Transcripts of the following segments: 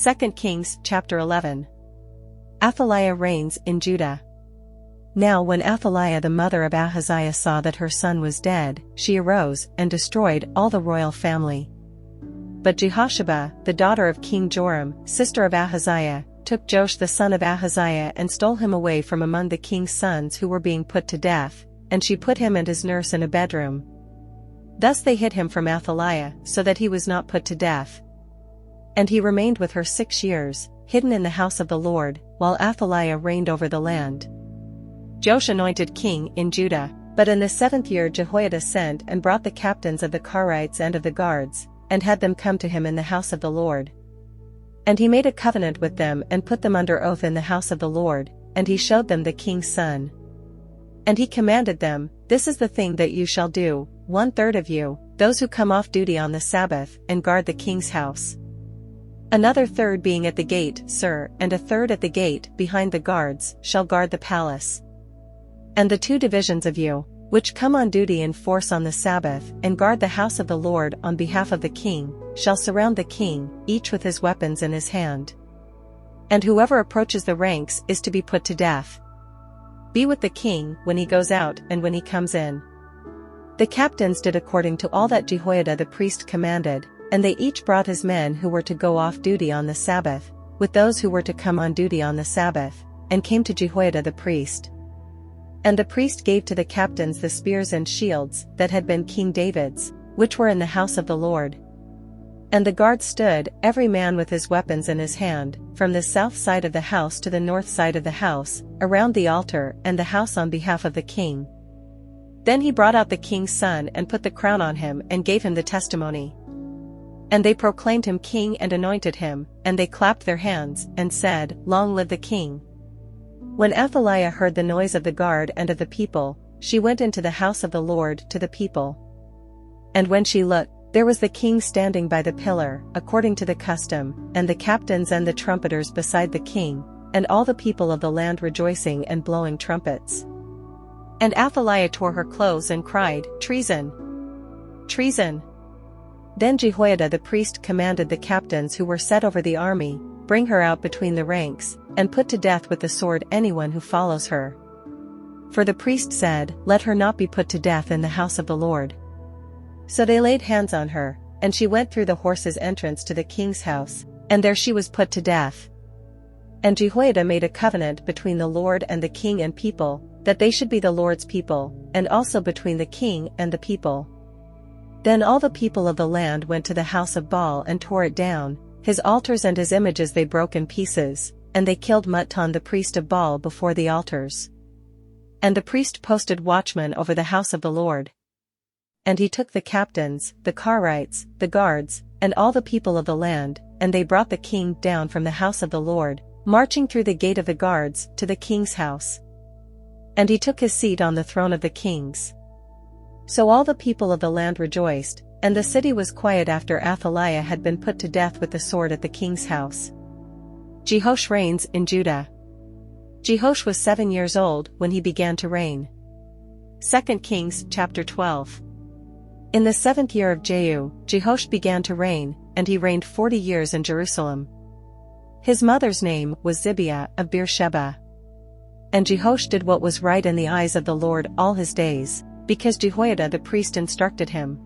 2 Kings chapter 11. Athaliah reigns in Judah. Now when Athaliah the mother of Ahaziah saw that her son was dead, she arose and destroyed all the royal family. But Jehosheba, the daughter of King Joram, sister of Ahaziah, took Joash the son of Ahaziah and stole him away from among the king's sons who were being put to death, and she put him and his nurse in a bedroom. Thus they hid him from Athaliah, so that he was not put to death. And he remained with her 6 years, hidden in the house of the Lord, while Athaliah reigned over the land. Joash anointed king in Judah, but in the 7th year Jehoiada sent and brought the captains of the Carites and of the guards, and had them come to him in the house of the Lord. And he made a covenant with them and put them under oath in the house of the Lord, and he showed them the king's son. And he commanded them, "This is the thing that you shall do, 1/3 of you, those who come off duty on the Sabbath, and guard the king's house. Another third being at the gate, sir, and a third at the gate, behind the guards, shall guard the palace. And the 2 divisions of you, which come on duty in force on the Sabbath, and guard the house of the Lord on behalf of the king, shall surround the king, each with his weapons in his hand. And whoever approaches the ranks is to be put to death. Be with the king when he goes out and when he comes in." The captains did according to all that Jehoiada the priest commanded, and they each brought his men who were to go off duty on the Sabbath, with those who were to come on duty on the Sabbath, and came to Jehoiada the priest. And the priest gave to the captains the spears and shields that had been King David's, which were in the house of the Lord. And the guards stood, every man with his weapons in his hand, from the south side of the house to the north side of the house, around the altar and the house on behalf of the king. Then he brought out the king's son and put the crown on him and gave him the testimony. And they proclaimed him king and anointed him, and they clapped their hands, and said, "Long live the king." When Athaliah heard the noise of the guard and of the people, she went into the house of the Lord to the people. And when she looked, there was the king standing by the pillar, according to the custom, and the captains and the trumpeters beside the king, and all the people of the land rejoicing and blowing trumpets. And Athaliah tore her clothes and cried, "Treason! Treason!" Then Jehoiada the priest commanded the captains who were set over the army, "Bring her out between the ranks, and put to death with the sword anyone who follows her." For the priest said, "Let her not be put to death in the house of the Lord." So they laid hands on her, and she went through the horses' entrance to the king's house, and there she was put to death. And Jehoiada made a covenant between the Lord and the king and people, that they should be the Lord's people, and also between the king and the people. Then all the people of the land went to the house of Baal and tore it down, his altars and his images they broke in pieces, and they killed Mutton the priest of Baal before the altars. And the priest posted watchmen over the house of the Lord. And he took the captains, the Carites, the guards, and all the people of the land, and they brought the king down from the house of the Lord, marching through the gate of the guards, to the king's house. And he took his seat on the throne of the kings. So all the people of the land rejoiced, and the city was quiet after Athaliah had been put to death with the sword at the king's house. Jehoash reigns in Judah. Jehoash was 7 years old when he began to reign. 2 Kings chapter 12. In the 7th year of Jehu, Jehoash began to reign, and he reigned 40 years in Jerusalem. His mother's name was Zibiah of Beersheba. And Jehoash did what was right in the eyes of the Lord all his days, because Jehoiada the priest instructed him.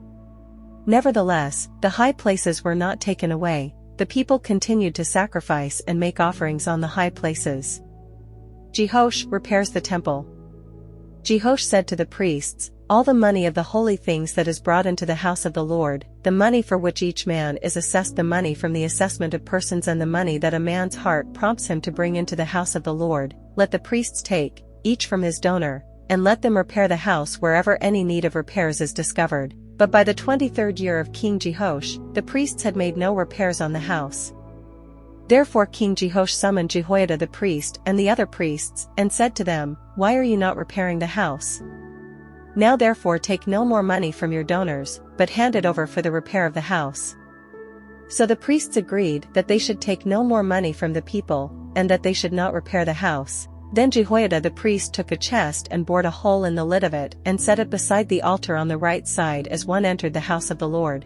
Nevertheless, the high places were not taken away, the people continued to sacrifice and make offerings on the high places. Jehoash repairs the temple. Jehoash said to the priests, "All the money of the holy things that is brought into the house of the Lord, the money for which each man is assessed, the money from the assessment of persons, and the money that a man's heart prompts him to bring into the house of the Lord, let the priests take, each from his donor, and let them repair the house wherever any need of repairs is discovered." But by the 23rd year of King Jehoash, the priests had made no repairs on the house. Therefore King Jehoash summoned Jehoiada the priest and the other priests, and said to them, "Why are you not repairing the house? Now therefore take no more money from your donors, but hand it over for the repair of the house." So the priests agreed that they should take no more money from the people, and that they should not repair the house. Then Jehoiada the priest took a chest and bored a hole in the lid of it, and set it beside the altar on the right side as one entered the house of the Lord.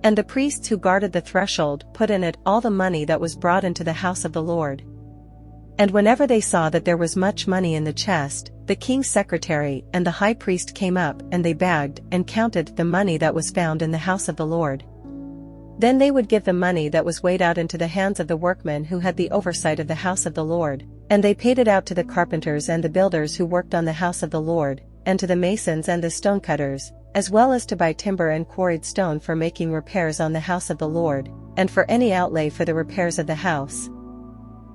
And the priests who guarded the threshold put in it all the money that was brought into the house of the Lord. And whenever they saw that there was much money in the chest, the king's secretary and the high priest came up and they bagged and counted the money that was found in the house of the Lord. Then they would give the money that was weighed out into the hands of the workmen who had the oversight of the house of the Lord, and they paid it out to the carpenters and the builders who worked on the house of the Lord, and to the masons and the stonecutters, as well as to buy timber and quarried stone for making repairs on the house of the Lord, and for any outlay for the repairs of the house.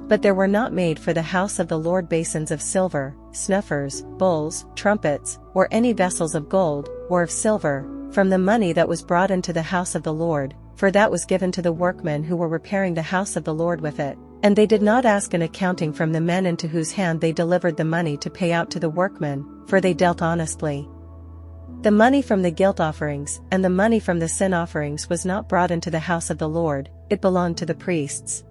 But there were not made for the house of the Lord basins of silver, snuffers, bowls, trumpets, or any vessels of gold, or of silver, from the money that was brought into the house of the Lord, for that was given to the workmen who were repairing the house of the Lord with it, and they did not ask an accounting from the men into whose hand they delivered the money to pay out to the workmen, for they dealt honestly. The money from the guilt offerings and the money from the sin offerings was not brought into the house of the Lord, it belonged to the priests.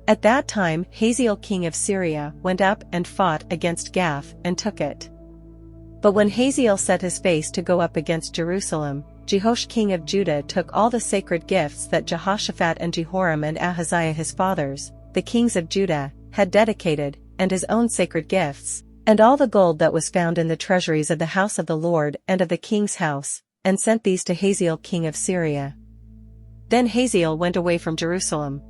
At that time Hazael king of Syria went up and fought against Gath and took it. But when Hazael set his face to go up against Jerusalem, Jehoash king of Judah took all the sacred gifts that Jehoshaphat and Jehoram and Ahaziah his fathers, the kings of Judah, had dedicated, and his own sacred gifts, and all the gold that was found in the treasuries of the house of the Lord and of the king's house, and sent these to Hazael king of Syria. Then Hazael went away from Jerusalem.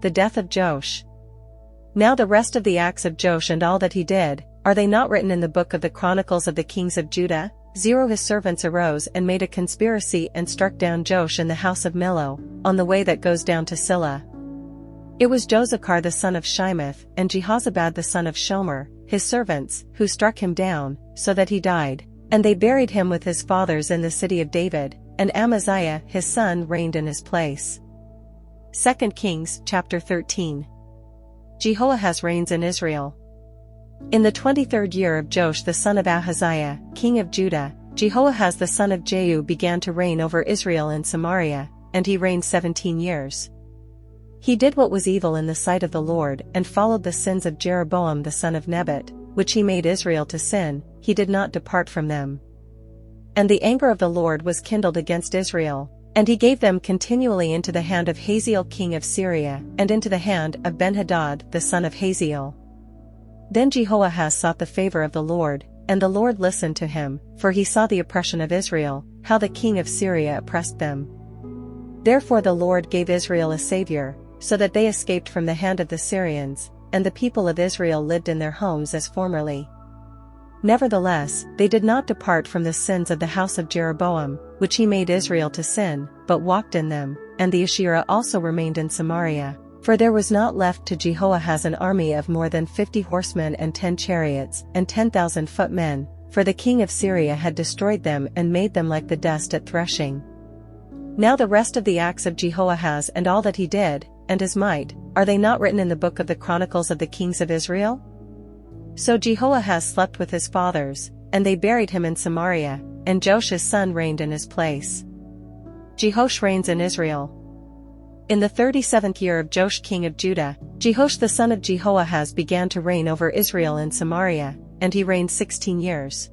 The death of Joash. Now the rest of the acts of Joash and all that he did, are they not written in the book of the Chronicles of the kings of Judah? His servants arose and made a conspiracy and struck down Joash in the house of Millo, on the way that goes down to Silla. It was Josachar the son of Shimeth and Jehozabad the son of Shomer, his servants, who struck him down, so that he died, and they buried him with his fathers in the city of David, and Amaziah his son reigned in his place. 2 Kings chapter 13. Jehoahaz reigns in Israel. In the 23rd year of Joash the son of Ahaziah, king of Judah, Jehoahaz the son of Jehu began to reign over Israel in Samaria, and he reigned 17 years. He did what was evil in the sight of the Lord and followed the sins of Jeroboam the son of Nebat, which he made Israel to sin, he did not depart from them. And the anger of the Lord was kindled against Israel, and he gave them continually into the hand of Hazael king of Syria and into the hand of Benhadad the son of Hazael. Then Jehoahaz sought the favor of the Lord, and the Lord listened to him, for he saw the oppression of Israel, how the king of Syria oppressed them. Therefore the Lord gave Israel a savior, so that they escaped from the hand of the Syrians, and the people of Israel lived in their homes as formerly. Nevertheless, they did not depart from the sins of the house of Jeroboam, which he made Israel to sin, but walked in them, and the Asherah also remained in Samaria. For there was not left to Jehoahaz an army of more than 50 horsemen and 10 chariots, and 10,000 footmen, for the king of Syria had destroyed them and made them like the dust at threshing. Now the rest of the acts of Jehoahaz and all that he did, and his might, are they not written in the book of the Chronicles of the kings of Israel? So Jehoahaz slept with his fathers, and they buried him in Samaria, and Joash his son reigned in his place. Jehoash reigns in Israel. In the 37th year of Joash king of Judah, Jehoash the son of Jehoahaz began to reign over Israel in Samaria, and he reigned 16 years.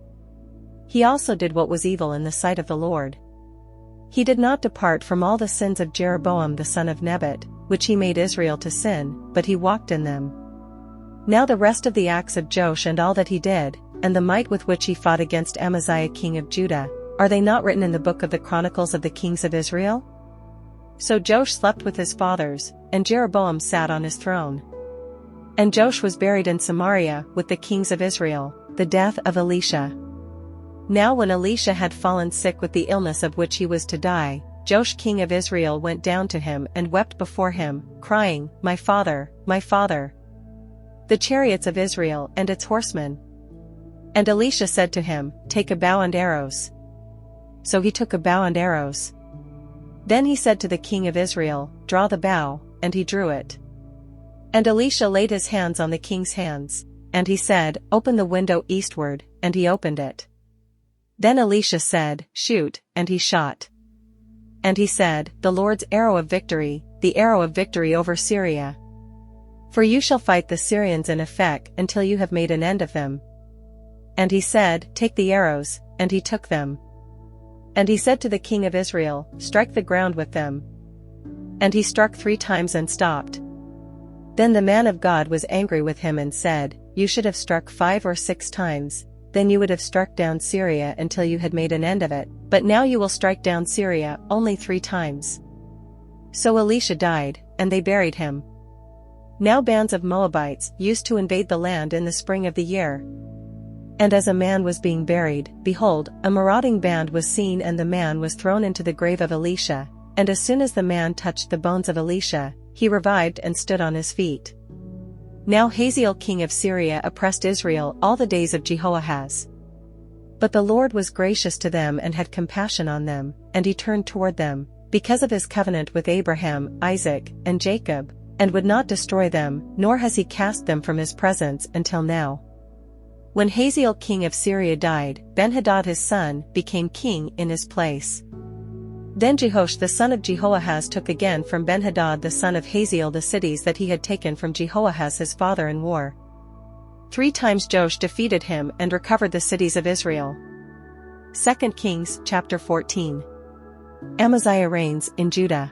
He also did what was evil in the sight of the Lord. He did not depart from all the sins of Jeroboam the son of Nebat, which he made Israel to sin, but he walked in them. Now the rest of the acts of Joash and all that he did, and the might with which he fought against Amaziah king of Judah, are they not written in the book of the Chronicles of the kings of Israel? So Joash slept with his fathers, and Jeroboam sat on his throne. And Joash was buried in Samaria with the kings of Israel. The death of Elisha. Now when Elisha had fallen sick with the illness of which he was to die, Joash king of Israel went down to him and wept before him, crying, "My father, my father! The chariots of Israel and its horsemen." And Elisha said to him, "Take a bow and arrows." So he took a bow and arrows. Then he said to the king of Israel, "Draw the bow," and he drew it. And Elisha laid his hands on the king's hands, and he said, "Open the window eastward," and he opened it. Then Elisha said, "Shoot," and he shot. And he said, "The Lord's arrow of victory, the arrow of victory over Syria. For you shall fight the Syrians in Aphek until you have made an end of them." And he said, "Take the arrows," and he took them. And he said to the king of Israel, "Strike the ground with them." And he struck 3 times and stopped. Then the man of God was angry with him and said, "You should have struck 5 or 6 times, then you would have struck down Syria until you had made an end of it, but now you will strike down Syria only 3 times. So Elisha died, and they buried him. Now bands of Moabites used to invade the land in the spring of the year. And as a man was being buried, behold, a marauding band was seen, and the man was thrown into the grave of Elisha, and as soon as the man touched the bones of Elisha, he revived and stood on his feet. Now Hazael king of Syria oppressed Israel all the days of Jehoahaz. But the Lord was gracious to them and had compassion on them, and he turned toward them, because of his covenant with Abraham, Isaac, and Jacob, and would not destroy them, nor has he cast them from his presence until now. When Hazael king of Syria died, Ben-Hadad his son became king in his place. Then Jehoash the son of Jehoahaz took again from Ben-Hadad the son of Hazael the cities that he had taken from Jehoahaz his father in war. 3 times Joash defeated him and recovered the cities of Israel. 2 Kings chapter 14. Amaziah reigns in Judah.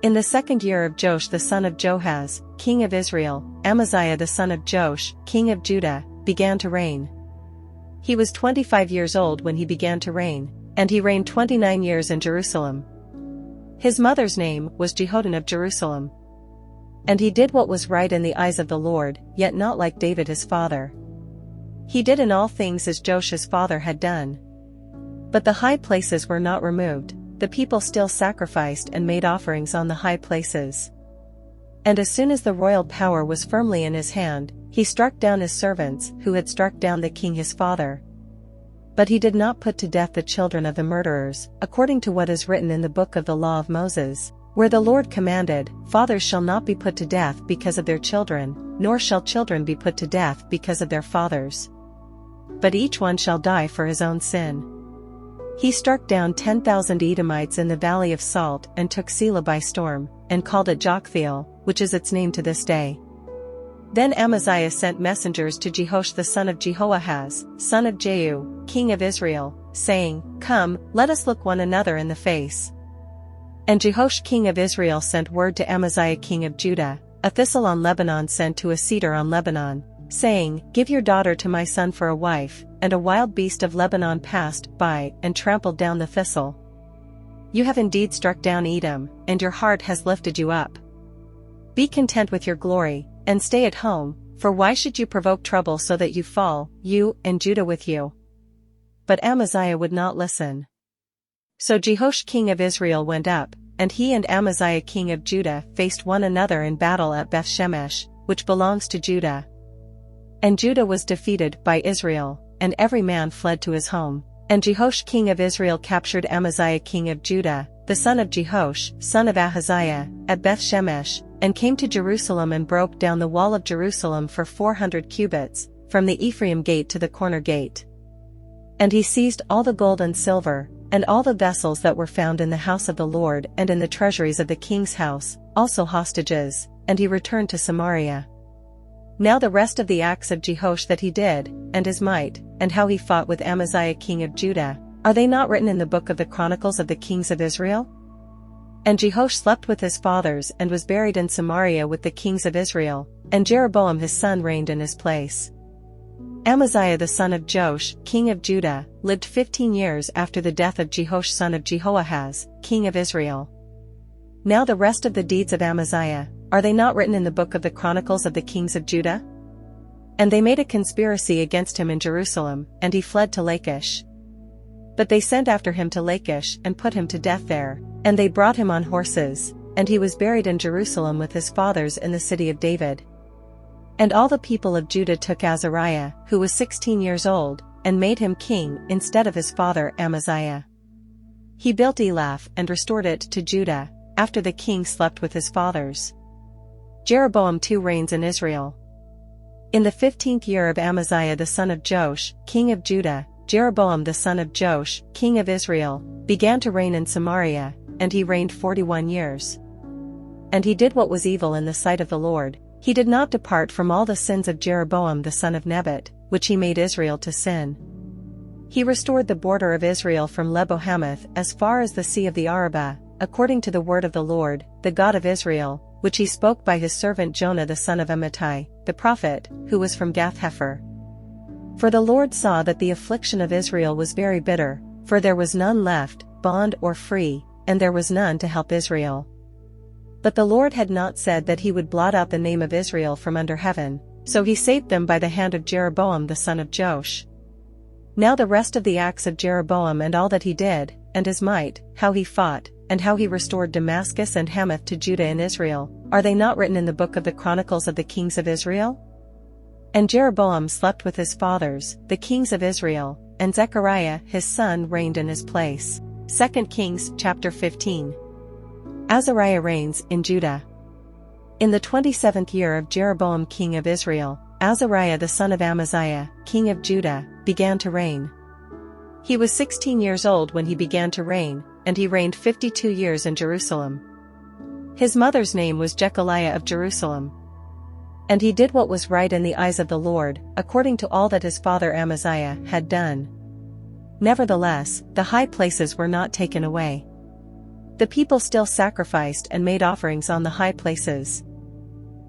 In the 2nd year of Joash the son of Joahaz, king of Israel, Amaziah the son of Joash, king of Judah, began to reign. He was 25 years old when he began to reign, and he reigned 29 years in Jerusalem. His mother's name was Jehoaddan of Jerusalem. And he did what was right in the eyes of the Lord, yet not like David his father. He did in all things as Joash his father had done. But the high places were not removed, the people still sacrificed and made offerings on the high places. And as soon as the royal power was firmly in his hand, he struck down his servants who had struck down the king his father. But he did not put to death the children of the murderers, according to what is written in the book of the law of Moses, where the Lord commanded, "Fathers shall not be put to death because of their children, nor shall children be put to death because of their fathers. But each one shall die for his own sin." He struck down 10,000 Edomites in the valley of Salt and took Selah by storm, and called it Joktheel, which is its name to this day. Then Amaziah sent messengers to Jehoash the son of Jehoahaz, son of Jehu, king of Israel, saying, "Come, let us look one another in the face." And Jehoash king of Israel sent word to Amaziah king of Judah, "A thistle on Lebanon sent to a cedar on Lebanon, saying, Give your daughter to my son for a wife, and a wild beast of Lebanon passed by and trampled down the thistle. You have indeed struck down Edom, and your heart has lifted you up. Be content with your glory, and stay at home, for why should you provoke trouble so that you fall, you and Judah with you?" But Amaziah would not listen. So Jehoash king of Israel went up, and he and Amaziah king of Judah faced one another in battle at Beth-shemesh, which belongs to Judah. And Judah was defeated by Israel, and every man fled to his home. And Jehoash king of Israel captured Amaziah king of Judah, the son of Jehoash, son of Ahaziah, at Beth-shemesh, and came to Jerusalem and broke down the wall of Jerusalem for 400 cubits, from the Ephraim gate to the corner gate. And he seized all the gold and silver, and all the vessels that were found in the house of the Lord and in the treasuries of the king's house, also hostages, and he returned to Samaria. Now the rest of the acts of Jehoash that he did, and his might, and how he fought with Amaziah king of Judah, are they not written in the book of the Chronicles of the kings of Israel? And Jehoash slept with his fathers and was buried in Samaria with the kings of Israel, and Jeroboam his son reigned in his place. Amaziah the son of Joash, king of Judah, lived 15 years after the death of Jehoash son of Jehoahaz, king of Israel. Now the rest of the deeds of Amaziah, are they not written in the book of the Chronicles of the kings of Judah? And they made a conspiracy against him in Jerusalem, and he fled to Lachish. But they sent after him to Lachish and put him to death there, and they brought him on horses, and he was buried in Jerusalem with his fathers in the city of David. And all the people of Judah took Azariah, who was 16 years old, and made him king instead of his father Amaziah. He built Elath and restored it to Judah, after the king slept with his fathers. Jeroboam too reigns in Israel. In the 15th year of Amaziah the son of Joash, king of Judah, Jeroboam the son of Joash, king of Israel, began to reign in Samaria, and he reigned 41 years. And he did what was evil in the sight of the Lord. He did not depart from all the sins of Jeroboam the son of Nebat, which he made Israel to sin. He restored the border of Israel from Lebo-Hamath as far as the sea of the Arabah, according to the word of the Lord, the God of Israel, which he spoke by his servant Jonah the son of Amittai, the prophet, who was from Gath-Hepher. For the Lord saw that the affliction of Israel was very bitter, for there was none left, bond or free, and there was none to help Israel. But the Lord had not said that he would blot out the name of Israel from under heaven, so he saved them by the hand of Jeroboam the son of Joash. Now the rest of the acts of Jeroboam and all that he did, and his might, how he fought, and how he restored Damascus and Hamath to Judah and Israel, are they not written in the book of the Chronicles of the kings of Israel? And Jeroboam slept with his fathers, the kings of Israel, and Zechariah his son reigned in his place. 2 Kings chapter 15. Azariah reigns in Judah. In the 27th year of Jeroboam king of Israel, Azariah the son of Amaziah, king of Judah, began to reign. He was 16 years old when he began to reign, and he reigned 52 years in Jerusalem. His mother's name was Jechaliah of Jerusalem. And he did what was right in the eyes of the Lord, according to all that his father Amaziah had done. Nevertheless, the high places were not taken away. The people still sacrificed and made offerings on the high places.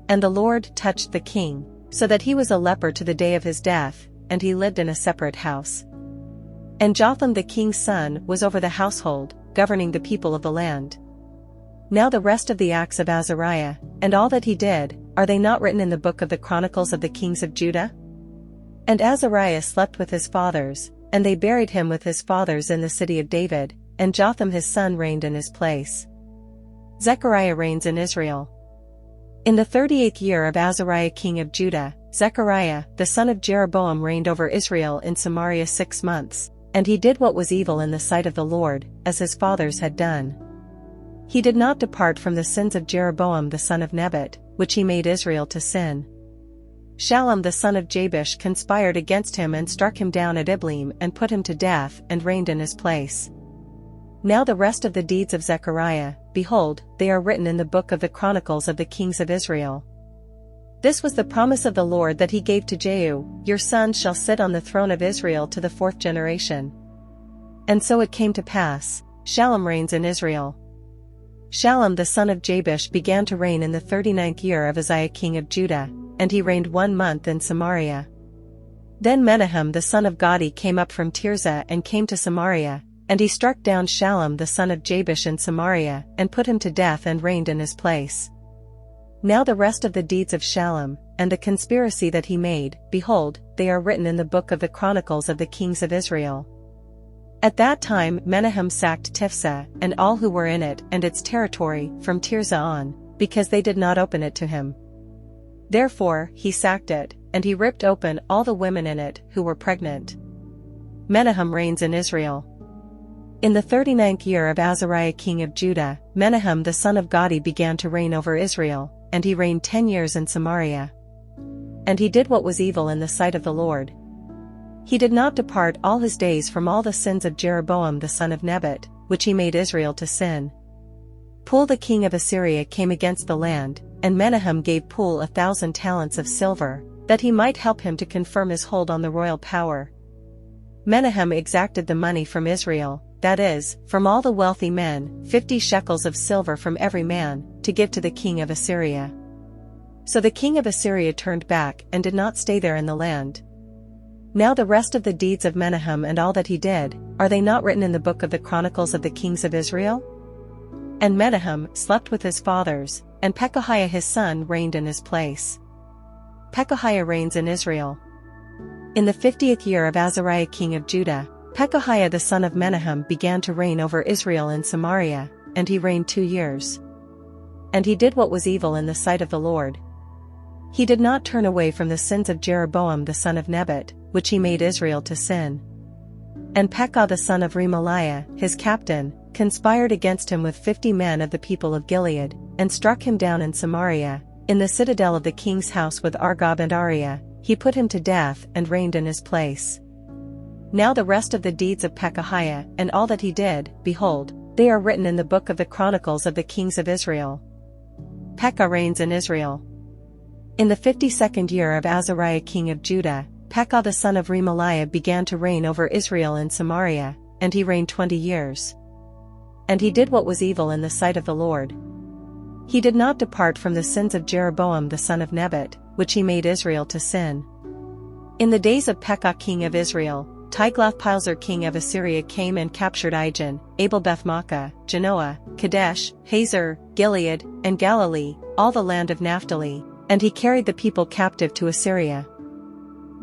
And the Lord touched the king, so that he was a leper to the day of his death, and he lived in a separate house. And Jotham the king's son was over the household, governing the people of the land. Now the rest of the acts of Azariah, and all that he did, are they not written in the book of the Chronicles of the kings of Judah? And Azariah slept with his fathers, and they buried him with his fathers in the city of David, and Jotham his son reigned in his place. Zechariah reigns in Israel. In the 38th year of Azariah king of Judah, Zechariah, the son of Jeroboam reigned over Israel in Samaria 6 months, and he did what was evil in the sight of the Lord, as his fathers had done. He did not depart from the sins of Jeroboam the son of Nebat, which he made Israel to sin. Shallum the son of Jabesh conspired against him and struck him down at Ibleam and put him to death and reigned in his place. Now the rest of the deeds of Zechariah, behold, they are written in the book of the Chronicles of the kings of Israel. This was the promise of the Lord that he gave to Jehu, your son shall sit on the throne of Israel to the 4th generation. And so it came to pass, Shallum reigns in Israel. Shallum the son of Jabesh began to reign in the 39th year of Uzziah king of Judah, and he reigned 1 month in Samaria. Then Menahem the son of Gadi came up from Tirzah and came to Samaria, and he struck down Shallum the son of Jabesh in Samaria, and put him to death and reigned in his place. Now the rest of the deeds of Shallum, and the conspiracy that he made, behold, they are written in the book of the Chronicles of the kings of Israel. At that time Menahem sacked Tiphsah, and all who were in it and its territory, from Tirzah on, because they did not open it to him. Therefore he sacked it, and he ripped open all the women in it who were pregnant. Menahem reigns in Israel. In the 39th year of Azariah king of Judah, Menahem the son of Gadi began to reign over Israel, and he reigned 10 years in Samaria. And he did what was evil in the sight of the Lord. He did not depart all his days from all the sins of Jeroboam the son of Nebat, which he made Israel to sin. Pul the king of Assyria came against the land, and Menahem gave Pul 1,000 talents of silver, that he might help him to confirm his hold on the royal power. Menahem exacted the money from Israel, that is, from all the wealthy men, 50 shekels of silver from every man, to give to the king of Assyria. So the king of Assyria turned back and did not stay there in the land. Now the rest of the deeds of Menahem and all that he did, are they not written in the book of the Chronicles of the kings of Israel? And Menahem slept with his fathers, and Pekahiah his son reigned in his place. Pekahiah reigns in Israel. In the 50th year of Azariah king of Judah, Pekahiah the son of Menahem began to reign over Israel in Samaria, and he reigned 2 years. And he did what was evil in the sight of the Lord. He did not turn away from the sins of Jeroboam the son of Nebat, which he made Israel to sin. And Pekah the son of Remaliah, his captain, conspired against him with 50 men of the people of Gilead, and struck him down in Samaria, in the citadel of the king's house with Argob and Ariah. He put him to death and reigned in his place. Now the rest of the deeds of Pekahiah and all that he did, behold, they are written in the book of the Chronicles of the kings of Israel. Pekah reigns in Israel. In the 52nd year of Azariah king of Judah, Pekah the son of Remaliah began to reign over Israel in Samaria, and he reigned 20 years. And he did what was evil in the sight of the Lord. He did not depart from the sins of Jeroboam the son of Nebat, which he made Israel to sin. In the days of Pekah king of Israel, Tiglath-Pileser king of Assyria came and captured Ijon, Abel-Beth-Maachah, Janoah, Kadesh, Hazor, Gilead, and Galilee, all the land of Naphtali, and he carried the people captive to Assyria.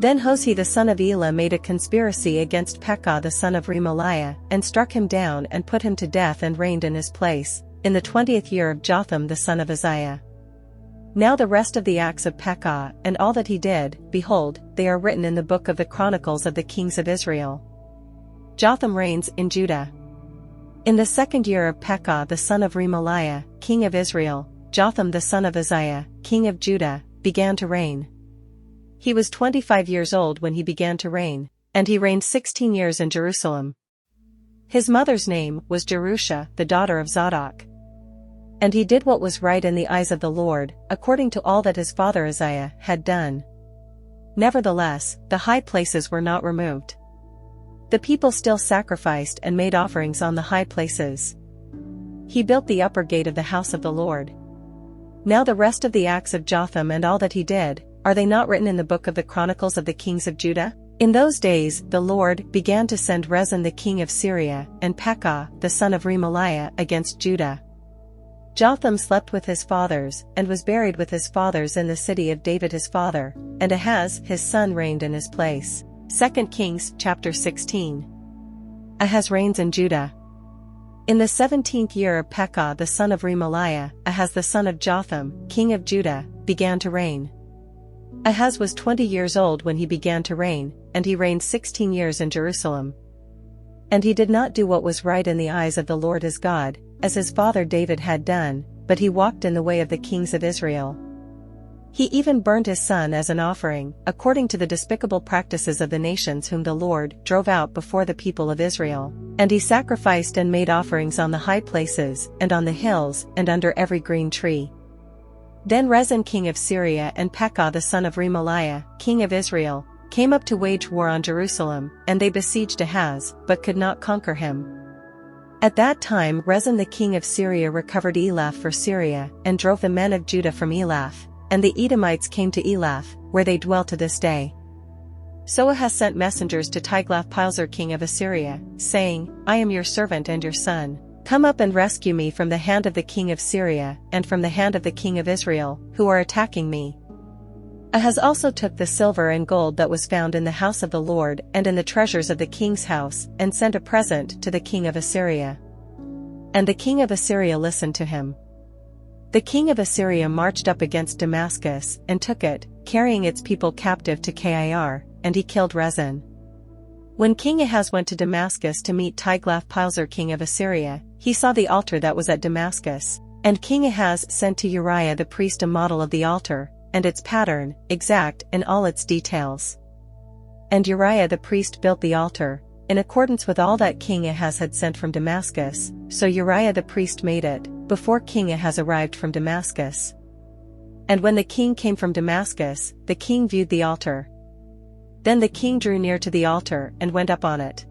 Then Hoshea the son of Elah made a conspiracy against Pekah the son of Remaliah, and struck him down and put him to death and reigned in his place, in the 20th year of Jotham the son of Uzziah. Now the rest of the acts of Pekah and all that he did, behold, they are written in the book of the Chronicles of the kings of Israel. Jotham reigns in Judah. In the 2nd year of Pekah the son of Remaliah, king of Israel, Jotham the son of Uzziah, king of Judah, began to reign. He was 25 years old when he began to reign, and he reigned 16 years in Jerusalem. His mother's name was Jerusha, the daughter of Zadok. And he did what was right in the eyes of the Lord, according to all that his father Uzziah had done. Nevertheless, the high places were not removed. The people still sacrificed and made offerings on the high places. He built the upper gate of the house of the Lord. Now the rest of the acts of Jotham and all that he did, are they not written in the book of the Chronicles of the kings of Judah? In those days the Lord began to send Rezin the king of Syria and Pekah the son of Remaliah against Judah. Jotham slept with his fathers, and was buried with his fathers in the city of David his father, and Ahaz his son reigned in his place. 2 Kings chapter 16. Ahaz reigns in Judah. In the 17th year of Pekah the son of Remaliah, Ahaz the son of Jotham, king of Judah, began to reign. Ahaz was 20 years old when he began to reign, and he reigned 16 years in Jerusalem. And he did not do what was right in the eyes of the Lord his God, as his father David had done, but he walked in the way of the kings of Israel. He even burned his son as an offering, according to the despicable practices of the nations whom the Lord drove out before the people of Israel, and he sacrificed and made offerings on the high places, and on the hills, and under every green tree. Then Rezin king of Syria and Pekah the son of Remaliah, king of Israel, came up to wage war on Jerusalem, and they besieged Ahaz, but could not conquer him. At that time Rezin the king of Syria recovered Elath for Syria, and drove the men of Judah from Elath, and the Edomites came to Elath, where they dwell to this day. So Ahaz sent messengers to Tiglath-Pileser king of Assyria, saying, I am your servant and your son. Come up and rescue me from the hand of the king of Syria, and from the hand of the king of Israel, who are attacking me. Ahaz also took the silver and gold that was found in the house of the Lord and in the treasures of the king's house, and sent a present to the king of Assyria. And the king of Assyria listened to him. The king of Assyria marched up against Damascus, and took it, carrying its people captive to Kir, and he killed Rezin. When King Ahaz went to Damascus to meet Tiglath-Pileser king of Assyria, he saw the altar that was at Damascus, and King Ahaz sent to Uriah the priest a model of the altar, and its pattern, exact in all its details. And Uriah the priest built the altar, in accordance with all that King Ahaz had sent from Damascus, so Uriah the priest made it, before King Ahaz arrived from Damascus. And when the king came from Damascus, the king viewed the altar. Then the king drew near to the altar and went up on it,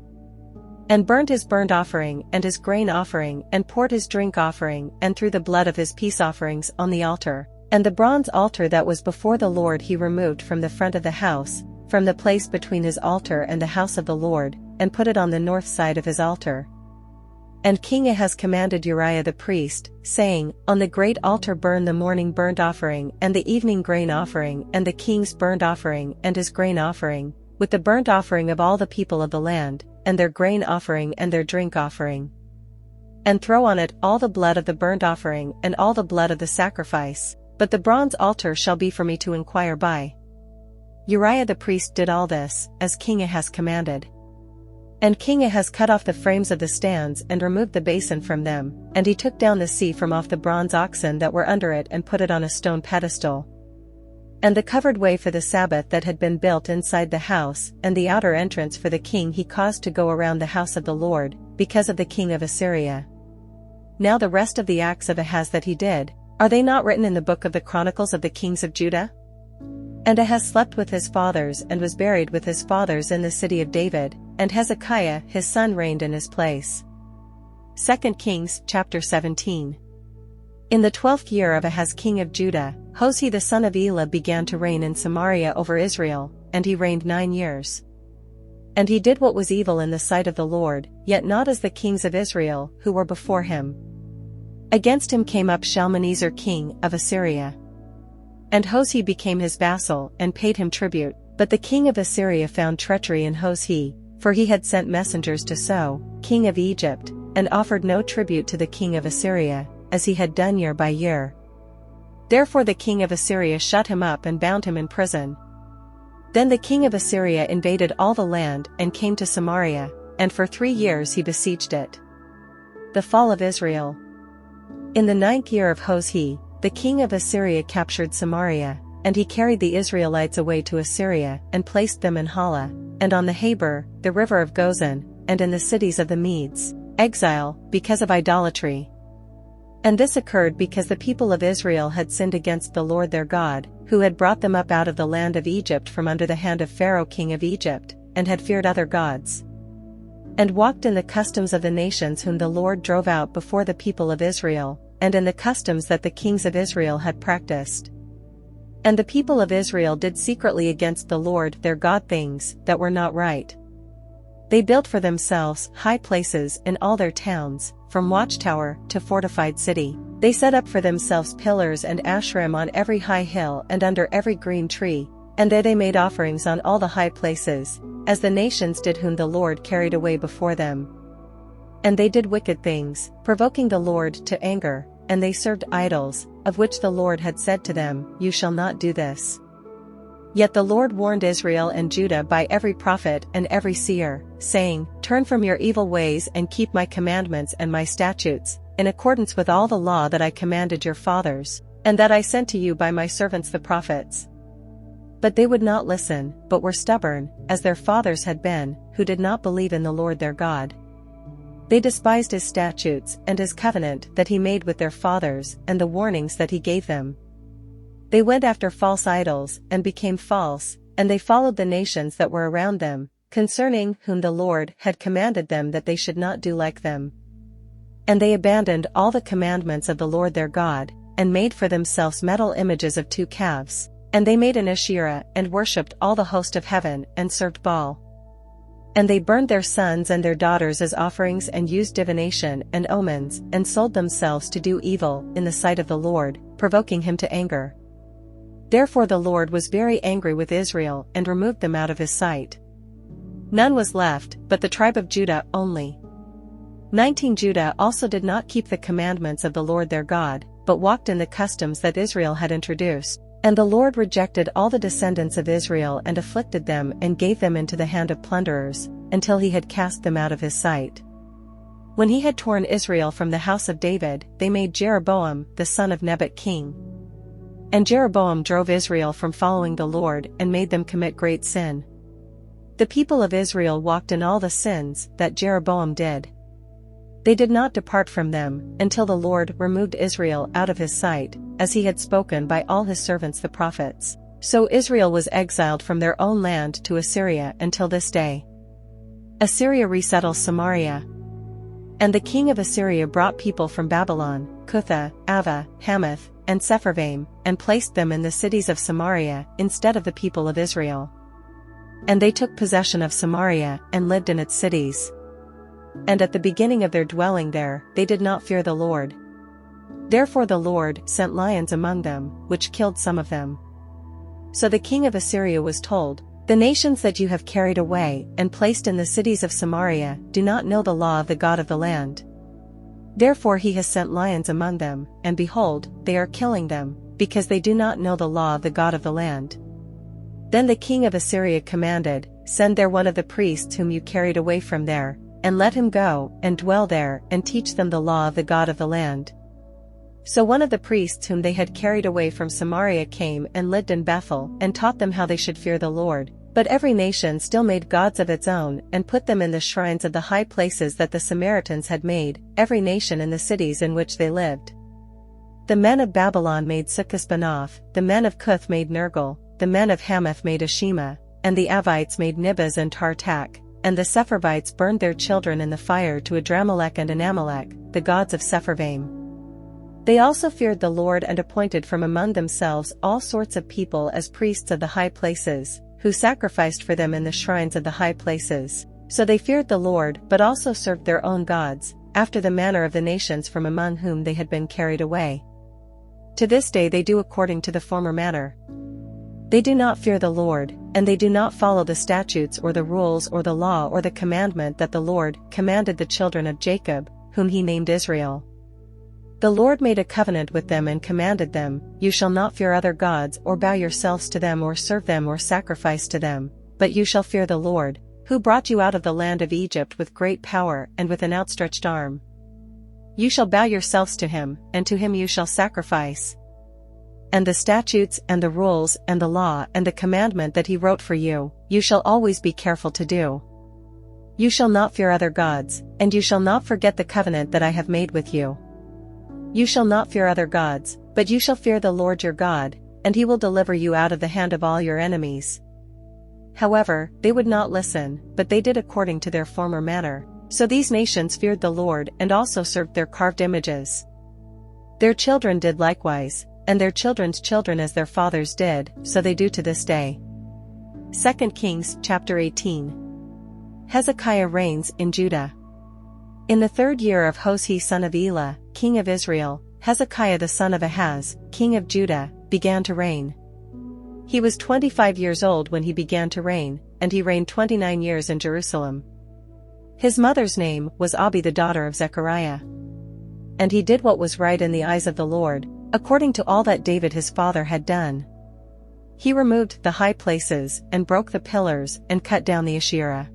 and burned his burnt offering and his grain offering, and poured his drink offering and threw the blood of his peace offerings on the altar. And the bronze altar that was before the Lord he removed from the front of the house, from the place between his altar and the house of the Lord, and put it on the north side of his altar. And King Ahaz commanded Uriah the priest, saying, On the great altar burn the morning burnt offering and the evening grain offering and the king's burnt offering and his grain offering, with the burnt offering of all the people of the land, and their grain offering and their drink offering. And throw on it all the blood of the burnt offering and all the blood of the sacrifice. But the bronze altar shall be for me to inquire by. Uriah the priest did all this, as King Ahaz commanded. And King Ahaz cut off the frames of the stands and removed the basin from them, and he took down the sea from off the bronze oxen that were under it and put it on a stone pedestal. And the covered way for the Sabbath that had been built inside the house, and the outer entrance for the king he caused to go around the house of the Lord, because of the king of Assyria. Now the rest of the acts of Ahaz that he did, are they not written in the book of the Chronicles of the kings of Judah? And Ahaz slept with his fathers and was buried with his fathers in the city of David, and Hezekiah his son reigned in his place. 2 Kings chapter 17. In the 12th year of Ahaz king of Judah, Hoshea the son of Elah began to reign in Samaria over Israel, and he reigned 9 years. And he did what was evil in the sight of the Lord, yet not as the kings of Israel who were before him. Against him came up Shalmaneser king of Assyria. And Hoshea became his vassal and paid him tribute, but the king of Assyria found treachery in Hoshea, for he had sent messengers to So, king of Egypt, and offered no tribute to the king of Assyria, as he had done year by year. Therefore the king of Assyria shut him up and bound him in prison. Then the king of Assyria invaded all the land and came to Samaria, and for 3 years he besieged it. The fall of Israel. In the 9th year of Hoshea, the king of Assyria captured Samaria, and he carried the Israelites away to Assyria and placed them in Hala, and on the Habor, the river of Gozan, and in the cities of the Medes, exile, because of idolatry. And this occurred because the people of Israel had sinned against the Lord their God, who had brought them up out of the land of Egypt from under the hand of Pharaoh king of Egypt, and had feared other gods, and walked in the customs of the nations whom the Lord drove out before the people of Israel, and in the customs that the kings of Israel had practiced. And the people of Israel did secretly against the Lord their God things that were not right. They built for themselves high places in all their towns, from watchtower to fortified city. They set up for themselves pillars and Asherim on every high hill and under every green tree, and there they made offerings on all the high places, as the nations did whom the Lord carried away before them. And they did wicked things, provoking the Lord to anger, and they served idols, of which the Lord had said to them, "You shall not do this." Yet the Lord warned Israel and Judah by every prophet and every seer, saying, "Turn from your evil ways and keep my commandments and my statutes, in accordance with all the law that I commanded your fathers, and that I sent to you by my servants the prophets." But they would not listen, but were stubborn, as their fathers had been, who did not believe in the Lord their God. They despised his statutes and his covenant that he made with their fathers and the warnings that he gave them. They went after false idols and became false, and they followed the nations that were around them, concerning whom the Lord had commanded them that they should not do like them. And they abandoned all the commandments of the Lord their God, and made for themselves metal images of 2 calves, and they made an Asherah and worshipped all the host of heaven and served Baal. And they burned their sons and their daughters as offerings and used divination and omens and sold themselves to do evil in the sight of the Lord, provoking him to anger. Therefore the Lord was very angry with Israel and removed them out of his sight. None was left, but the tribe of Judah only. 19 Judah also did not keep the commandments of the Lord their God, but walked in the customs that Israel had introduced. And the Lord rejected all the descendants of Israel and afflicted them and gave them into the hand of plunderers, until he had cast them out of his sight. When he had torn Israel from the house of David, they made Jeroboam the son of Nebat king. And Jeroboam drove Israel from following the Lord and made them commit great sin. The people of Israel walked in all the sins that Jeroboam did. They did not depart from them, until the Lord removed Israel out of his sight, as he had spoken by all his servants the prophets. So Israel was exiled from their own land to Assyria until this day. Assyria resettles Samaria. And the king of Assyria brought people from Babylon, Cutha, Ava, Hamath, and Sepharvaim, and placed them in the cities of Samaria instead of the people of Israel. And they took possession of Samaria and lived in its cities. And at the beginning of their dwelling there, they did not fear the Lord. Therefore the Lord sent lions among them, which killed some of them. So the king of Assyria was told, "The nations that you have carried away and placed in the cities of Samaria do not know the law of the God of the land. Therefore he has sent lions among them, and behold, they are killing them, because they do not know the law of the God of the land." Then the king of Assyria commanded, "Send there one of the priests whom you carried away from there, and let him go and dwell there and teach them the law of the God of the land." So one of the priests whom they had carried away from Samaria came and lived in Bethel and taught them how they should fear the Lord. But every nation still made gods of its own and put them in the shrines of the high places that the Samaritans had made, every nation in the cities in which they lived. The men of Babylon made Sukkot-Banoth, the men of Cuth made Nergal, the men of Hamath made Ashima, and the Avites made Nibaz and Tartak, and the Sepharvites burned their children in the fire to Adramelech and Anamelech, the gods of Sepharvaim. They also feared the Lord and appointed from among themselves all sorts of people as priests of the high places, who sacrificed for them in the shrines of the high places. So they feared the Lord but also served their own gods, after the manner of the nations from among whom they had been carried away. To this day they do according to the former manner. They do not fear the Lord, and they do not follow the statutes or the rules or the law or the commandment that the Lord commanded the children of Jacob, whom he named Israel. The Lord made a covenant with them and commanded them, "You shall not fear other gods or bow yourselves to them or serve them or sacrifice to them, but you shall fear the Lord, who brought you out of the land of Egypt with great power and with an outstretched arm. You shall bow yourselves to him, and to him you shall sacrifice. And the statutes and the rules and the law and the commandment that he wrote for you, you shall always be careful to do. You shall not fear other gods, and you shall not forget the covenant that I have made with you. You shall not fear other gods, but you shall fear the Lord your God, and he will deliver you out of the hand of all your enemies." However, they would not listen, but they did according to their former manner. So these nations feared the Lord and also served their carved images. Their children did likewise, and their children's children as their fathers did, so they do to this day. 2 Kings chapter 18. Hezekiah reigns in Judah. In the 3rd year of Hoshea son of Elah, king of Israel, Hezekiah the son of Ahaz, king of Judah, began to reign. He was 25 years old when he began to reign, and he reigned 29 years in Jerusalem. His mother's name was Abi the daughter of Zechariah. And he did what was right in the eyes of the Lord, according to all that David his father had done. He removed the high places and broke the pillars and cut down the Asherah.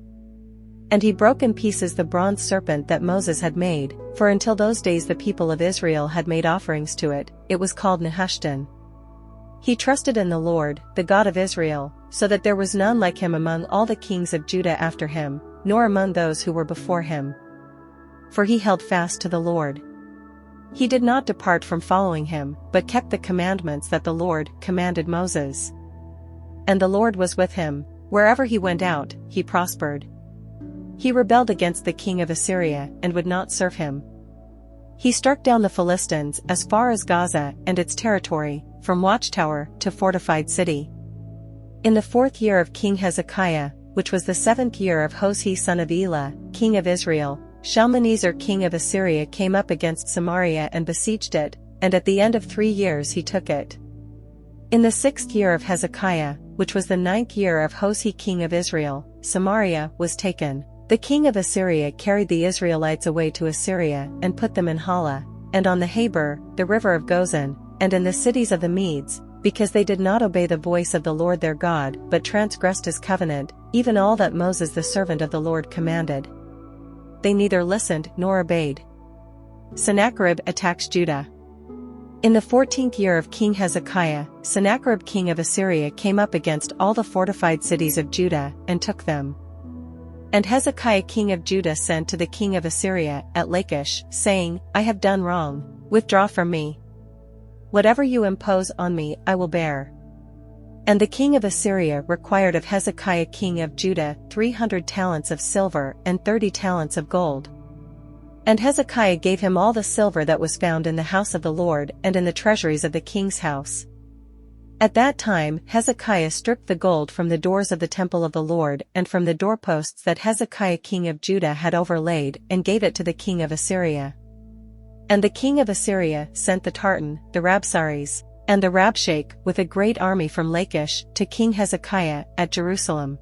And he broke in pieces the bronze serpent that Moses had made, for until those days the people of Israel had made offerings to it. It was called Nehushtan. He trusted in the Lord, the God of Israel, so that there was none like him among all the kings of Judah after him, nor among those who were before him. For he held fast to the Lord. He did not depart from following him, but kept the commandments that the Lord commanded Moses. And the Lord was with him, wherever he went out, he prospered. He rebelled against the king of Assyria and would not serve him. He struck down the Philistines as far as Gaza and its territory, from watchtower to fortified city. In the 4th year of King Hezekiah, which was the 7th year of Hoshea son of Elah, king of Israel, Shalmaneser king of Assyria came up against Samaria and besieged it, and at the end of 3 years he took it. In the 6th year of Hezekiah, which was the 9th year of Hoshea king of Israel, Samaria was taken. The king of Assyria carried the Israelites away to Assyria and put them in Hala, and on the Habor, the river of Gozan, and in the cities of the Medes, because they did not obey the voice of the Lord their God but transgressed his covenant, even all that Moses the servant of the Lord commanded. They neither listened nor obeyed. Sennacherib attacks Judah. In the 14th year of King Hezekiah, Sennacherib king of Assyria came up against all the fortified cities of Judah and took them. And Hezekiah king of Judah sent to the king of Assyria at Lachish, saying, "I have done wrong, withdraw from me. Whatever you impose on me I will bear." And the king of Assyria required of Hezekiah king of Judah 300 talents of silver and 30 talents of gold. And Hezekiah gave him all the silver that was found in the house of the Lord and in the treasuries of the king's house. At that time Hezekiah stripped the gold from the doors of the temple of the Lord and from the doorposts that Hezekiah king of Judah had overlaid and gave it to the king of Assyria. And the king of Assyria sent the Tartan, the Rabsaris, and the Rabshakeh with a great army from Lachish to King Hezekiah at Jerusalem.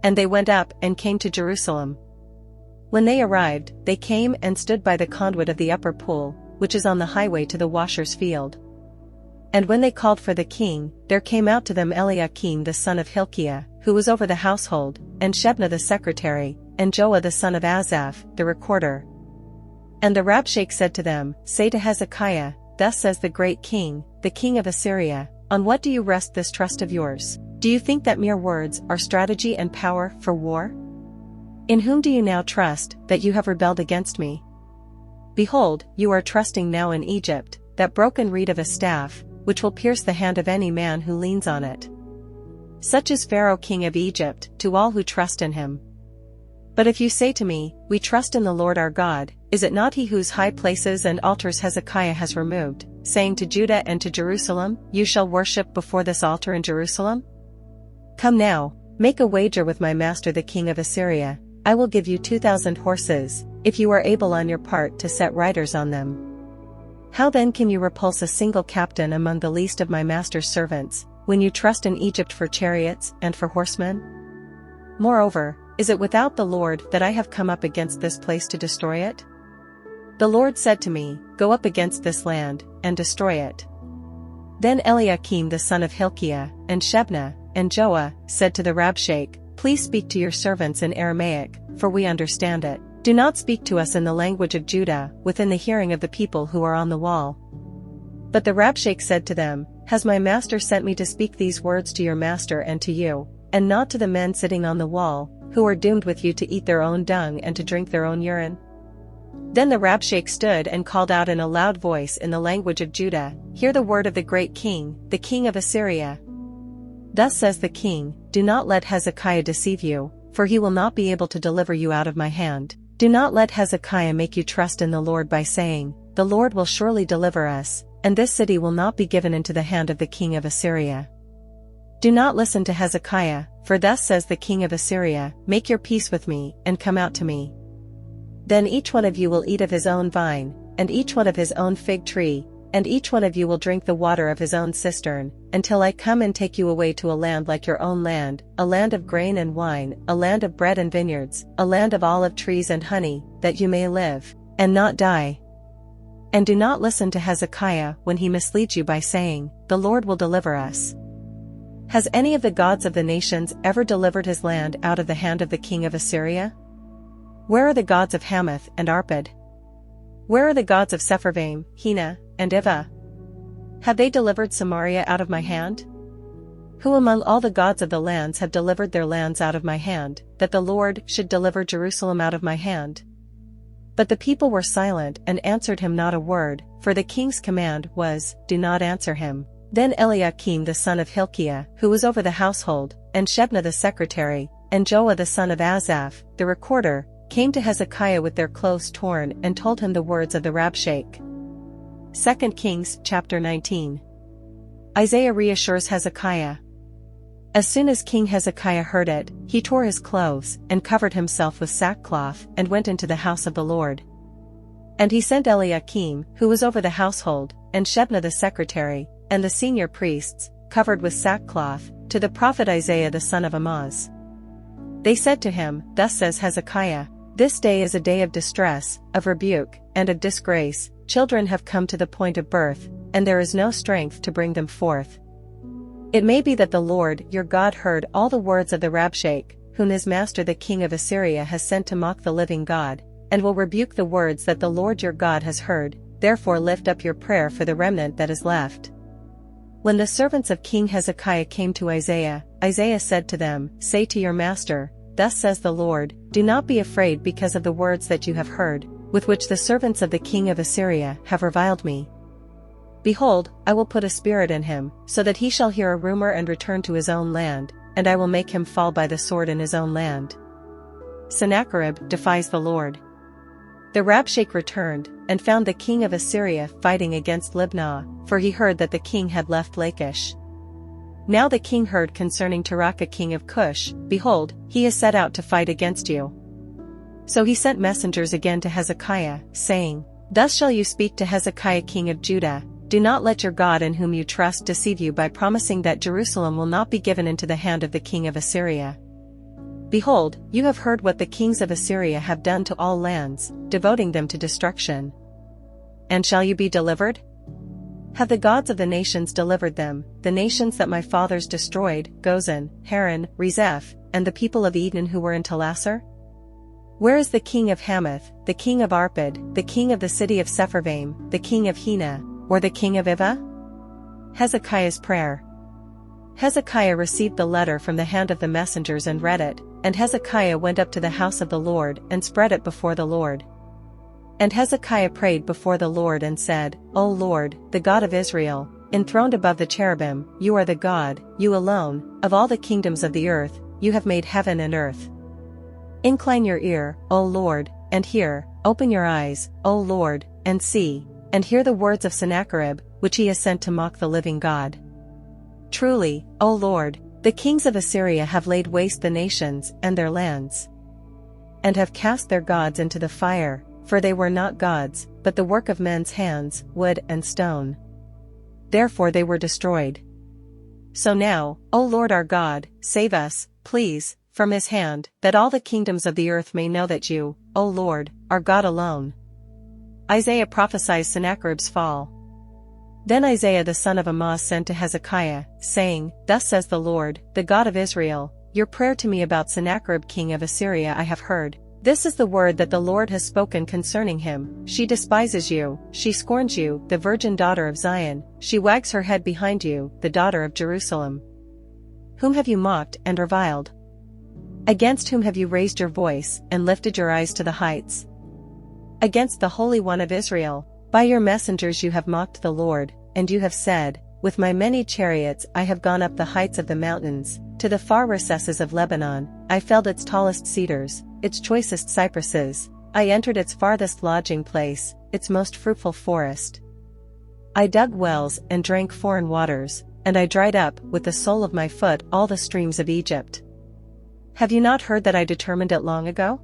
And they went up and came to Jerusalem. When they arrived, they came and stood by the conduit of the upper pool, which is on the highway to the washer's field. And when they called for the king, there came out to them Eliakim the son of Hilkiah, who was over the household, and Shebna the secretary, and Joah the son of Asaph, the recorder. And the Rabshakeh said to them, "Say to Hezekiah, Thus says the great king, the king of Assyria, on what do you rest this trust of yours? Do you think that mere words are strategy and power for war? In whom do you now trust, that you have rebelled against me? Behold, you are trusting now in Egypt, that broken reed of a staff, which will pierce the hand of any man who leans on it. Such is Pharaoh king of Egypt to all who trust in him. But if you say to me, we trust in the Lord our God, is it not he whose high places and altars Hezekiah has removed, saying to Judah and to Jerusalem, you shall worship before this altar in Jerusalem? Come now, make a wager with my master the king of Assyria. I will give you 2,000 horses, if you are able on your part to set riders on them. How then can you repulse a single captain among the least of my master's servants, when you trust in Egypt for chariots and for horsemen? Moreover, is it without the Lord that I have come up against this place to destroy it? The Lord said to me, go up against this land, and destroy it. Then Eliakim the son of Hilkiah, and Shebna, and Joah, said to the Rabshakeh, please speak to your servants in Aramaic, for we understand it. Do not speak to us in the language of Judah, within the hearing of the people who are on the wall. But the Rabshakeh said to them, has my master sent me to speak these words to your master and to you, and not to the men sitting on the wall, who are doomed with you to eat their own dung and to drink their own urine? Then the Rabshakeh stood and called out in a loud voice in the language of Judah, hear the word of the great king, the king of Assyria. Thus says the king, do not let Hezekiah deceive you, for he will not be able to deliver you out of my hand. Do not let Hezekiah make you trust in the Lord by saying, the Lord will surely deliver us, and this city will not be given into the hand of the king of Assyria. Do not listen to Hezekiah, for thus says the king of Assyria, make your peace with me, and come out to me. Then each one of you will eat of his own vine, and each one of his own fig tree, and each one of you will drink the water of his own cistern, until I come and take you away to a land like your own land, a land of grain and wine, a land of bread and vineyards, a land of olive trees and honey, that you may live, and not die. And do not listen to Hezekiah when he misleads you by saying, the Lord will deliver us. Has any of the gods of the nations ever delivered his land out of the hand of the king of Assyria? Where are the gods of Hamath and Arpad? Where are the gods of Sepharvaim, Hena, and Ivah? Have they delivered Samaria out of my hand? Who among all the gods of the lands have delivered their lands out of my hand, that the Lord should deliver Jerusalem out of my hand? But the people were silent and answered him not a word, for the king's command was, do not answer him. Then Eliakim the son of Hilkiah, who was over the household, and Shebna the secretary, and Joah the son of Asaph, the recorder, came to Hezekiah with their clothes torn and told him the words of the Rabshakeh. 2 Kings chapter 19. Isaiah reassures Hezekiah. As soon as King Hezekiah heard it, he tore his clothes, and covered himself with sackcloth, and went into the house of the Lord. And he sent Eliakim, who was over the household, and Shebna the secretary, and the senior priests, covered with sackcloth, to the prophet Isaiah the son of Amoz. They said to him, thus says Hezekiah, this day is a day of distress, of rebuke, and of disgrace, children have come to the point of birth, and there is no strength to bring them forth. It may be that the Lord your God heard all the words of the Rabshakeh, whom his master the king of Assyria has sent to mock the living God, and will rebuke the words that the Lord your God has heard, therefore lift up your prayer for the remnant that is left. When the servants of King Hezekiah came to Isaiah, Isaiah said to them, say to your master, thus says the Lord, do not be afraid because of the words that you have heard, with which the servants of the king of Assyria have reviled me. Behold, I will put a spirit in him, so that he shall hear a rumor and return to his own land, and I will make him fall by the sword in his own land. Sennacherib defies the Lord. The Rabshakeh returned, and found the king of Assyria fighting against Libnah, for he heard that the king had left Lachish. Now the king heard concerning Tirhakah king of Cush, behold, he has set out to fight against you. So he sent messengers again to Hezekiah, saying, thus shall you speak to Hezekiah king of Judah, do not let your God in whom you trust deceive you by promising that Jerusalem will not be given into the hand of the king of Assyria. Behold, you have heard what the kings of Assyria have done to all lands, devoting them to destruction. And shall you be delivered? Have the gods of the nations delivered them, the nations that my fathers destroyed, Gozan, Haran, Rezeph, and the people of Eden who were in Telassar? Where is the king of Hamath, the king of Arpad, the king of the city of Sepharvaim, the king of Hena, or the king of Ivah? Hezekiah's prayer. Hezekiah received the letter from the hand of the messengers and read it, and Hezekiah went up to the house of the Lord and spread it before the Lord. And Hezekiah prayed before the Lord and said, O Lord, the God of Israel, enthroned above the cherubim, you are the God, you alone, of all the kingdoms of the earth, you have made heaven and earth. Incline your ear, O Lord, and hear, open your eyes, O Lord, and see, and hear the words of Sennacherib, which he has sent to mock the living God. Truly, O Lord, the kings of Assyria have laid waste the nations and their lands, and have cast their gods into the fire, for they were not gods, but the work of men's hands, wood and stone. Therefore they were destroyed. So now, O Lord our God, save us, please, from his hand, that all the kingdoms of the earth may know that you, O Lord, are God alone. Isaiah prophesies Sennacherib's fall. Then Isaiah the son of Amoz sent to Hezekiah, saying, Thus says the Lord, the God of Israel, your prayer to me about Sennacherib king of Assyria I have heard. This is the word that the Lord has spoken concerning him. She despises you, she scorns you, the virgin daughter of Zion, she wags her head behind you, the daughter of Jerusalem. Whom have you mocked and reviled? Against whom have you raised your voice, and lifted your eyes to the heights? Against the Holy One of Israel. By your messengers you have mocked the Lord, and you have said, With my many chariots I have gone up the heights of the mountains, to the far recesses of Lebanon, I felled its tallest cedars, its choicest cypresses, I entered its farthest lodging place, its most fruitful forest. I dug wells and drank foreign waters, and I dried up with the sole of my foot all the streams of Egypt. Have you not heard that I determined it long ago?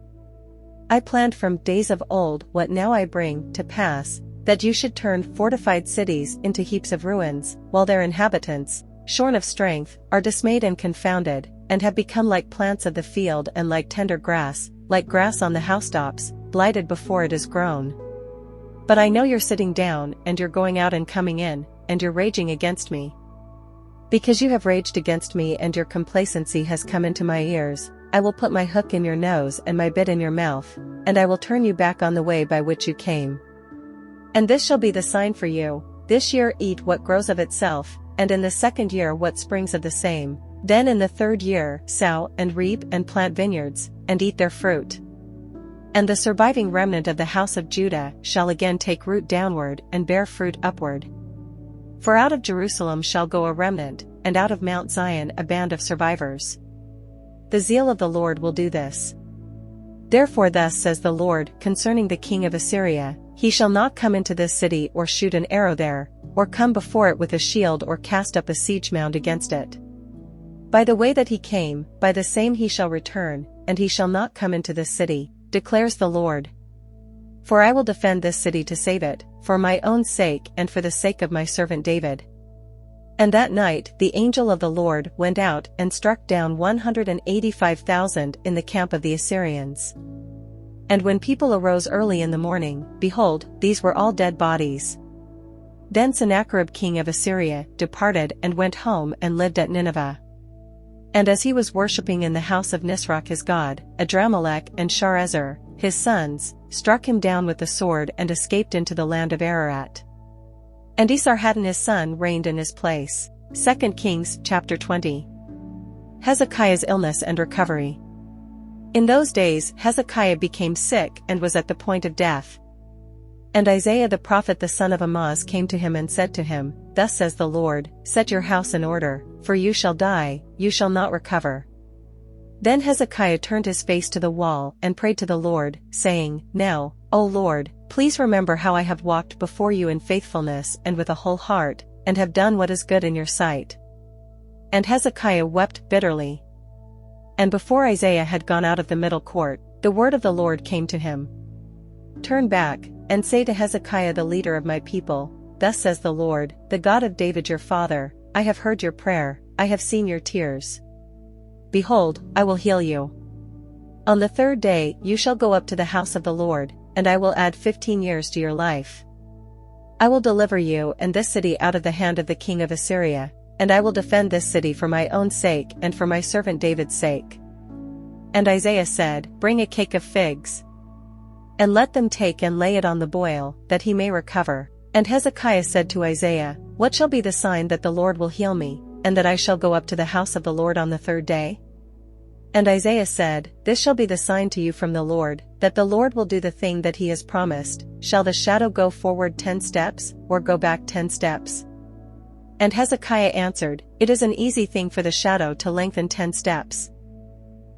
I planned from days of old what now I bring to pass, that you should turn fortified cities into heaps of ruins, while their inhabitants, shorn of strength, are dismayed and confounded, and have become like plants of the field and like tender grass, like grass on the housetops, blighted before it is grown. But I know you're sitting down and you're going out and coming in, and you're raging against me. Because you have raged against me and your complacency has come into my ears, I will put my hook in your nose and my bit in your mouth, and I will turn you back on the way by which you came. And this shall be the sign for you, this year eat what grows of itself, and in the second year what springs of the same. Then in the third year sow and reap and plant vineyards, and eat their fruit. And the surviving remnant of the house of Judah shall again take root downward and bear fruit upward. For out of Jerusalem shall go a remnant, and out of Mount Zion a band of survivors. The zeal of the Lord will do this. Therefore thus says the Lord concerning the king of Assyria, he shall not come into this city or shoot an arrow there, or come before it with a shield or cast up a siege mound against it. By the way that he came, by the same he shall return, and he shall not come into this city, declares the Lord. For I will defend this city to save it, for my own sake and for the sake of my servant David. And that night the angel of the Lord went out and struck down 185,000 in the camp of the Assyrians. And when people arose early in the morning, behold, these were all dead bodies. Then Sennacherib king of Assyria departed and went home and lived at Nineveh. And as he was worshipping in the house of Nisroch his god, Adramelech and Sharezer, his sons, struck him down with the sword and escaped into the land of Ararat. And Esarhaddon his son reigned in his place. 2 Kings chapter 20. Hezekiah's illness and recovery. In those days Hezekiah became sick and was at the point of death. And Isaiah the prophet the son of Amoz came to him and said to him, Thus says the Lord, set your house in order, for you shall die, you shall not recover. Then Hezekiah turned his face to the wall and prayed to the Lord, saying, Now, O Lord, please remember how I have walked before you in faithfulness and with a whole heart, and have done what is good in your sight. And Hezekiah wept bitterly. And before Isaiah had gone out of the middle court, the word of the Lord came to him. Turn back, and say to Hezekiah the leader of my people, Thus says the Lord, the God of David your father, I have heard your prayer, I have seen your tears. Behold, I will heal you. On the third day you shall go up to the house of the Lord, and I will add 15 years to your life. I will deliver you and this city out of the hand of the king of Assyria, and I will defend this city for my own sake and for my servant David's sake. And Isaiah said, Bring a cake of figs. And let them take and lay it on the boil, that he may recover. And Hezekiah said to Isaiah, What shall be the sign that the Lord will heal me, and that I shall go up to the house of the Lord on the third day? And Isaiah said, This shall be the sign to you from the Lord, that the Lord will do the thing that he has promised. Shall the shadow go forward 10 steps, or go back 10 steps? And Hezekiah answered, It is an easy thing for the shadow to lengthen 10 steps.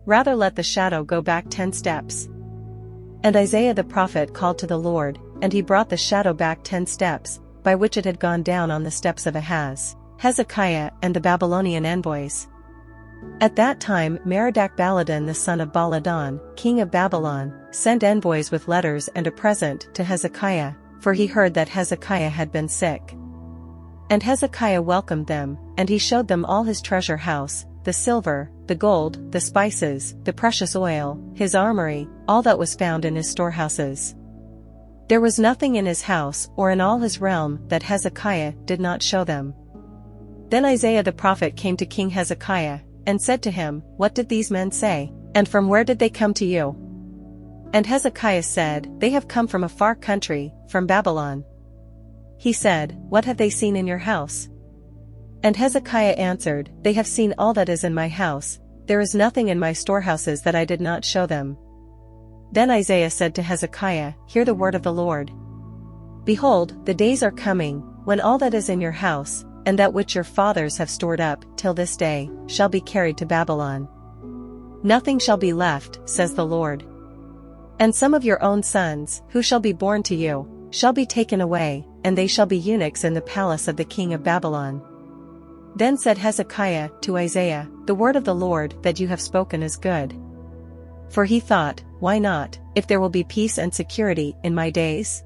Rather let the shadow go back 10 steps. And Isaiah the prophet called to the Lord, and he brought the shadow back 10 steps, by which it had gone down on the steps of Ahaz, Hezekiah, and the Babylonian envoys. At that time Merodach-Baladan the son of Baladan, king of Babylon, sent envoys with letters and a present to Hezekiah, for he heard that Hezekiah had been sick. And Hezekiah welcomed them, and he showed them all his treasure house, the silver, the gold, the spices, the precious oil, his armory, all that was found in his storehouses. There was nothing in his house or in all his realm that Hezekiah did not show them. Then Isaiah the prophet came to King Hezekiah, and said to him, What did these men say, and from where did they come to you? And Hezekiah said, They have come from a far country, from Babylon. He said, What have they seen in your house? And Hezekiah answered, They have seen all that is in my house, there is nothing in my storehouses that I did not show them. Then Isaiah said to Hezekiah, Hear the word of the Lord. Behold, the days are coming, when all that is in your house, and that which your fathers have stored up till this day, shall be carried to Babylon. Nothing shall be left, says the Lord. And some of your own sons, who shall be born to you, shall be taken away, and they shall be eunuchs in the palace of the king of Babylon. Then said Hezekiah to Isaiah, The word of the Lord that you have spoken is good. For he thought, Why not, if there will be peace and security in my days?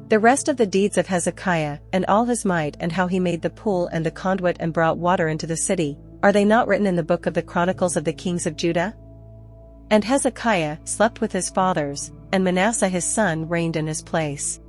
The rest of the deeds of Hezekiah, and all his might, and how he made the pool and the conduit and brought water into the city, are they not written in the book of the Chronicles of the kings of Judah? And Hezekiah slept with his fathers, and Manasseh his son reigned in his place.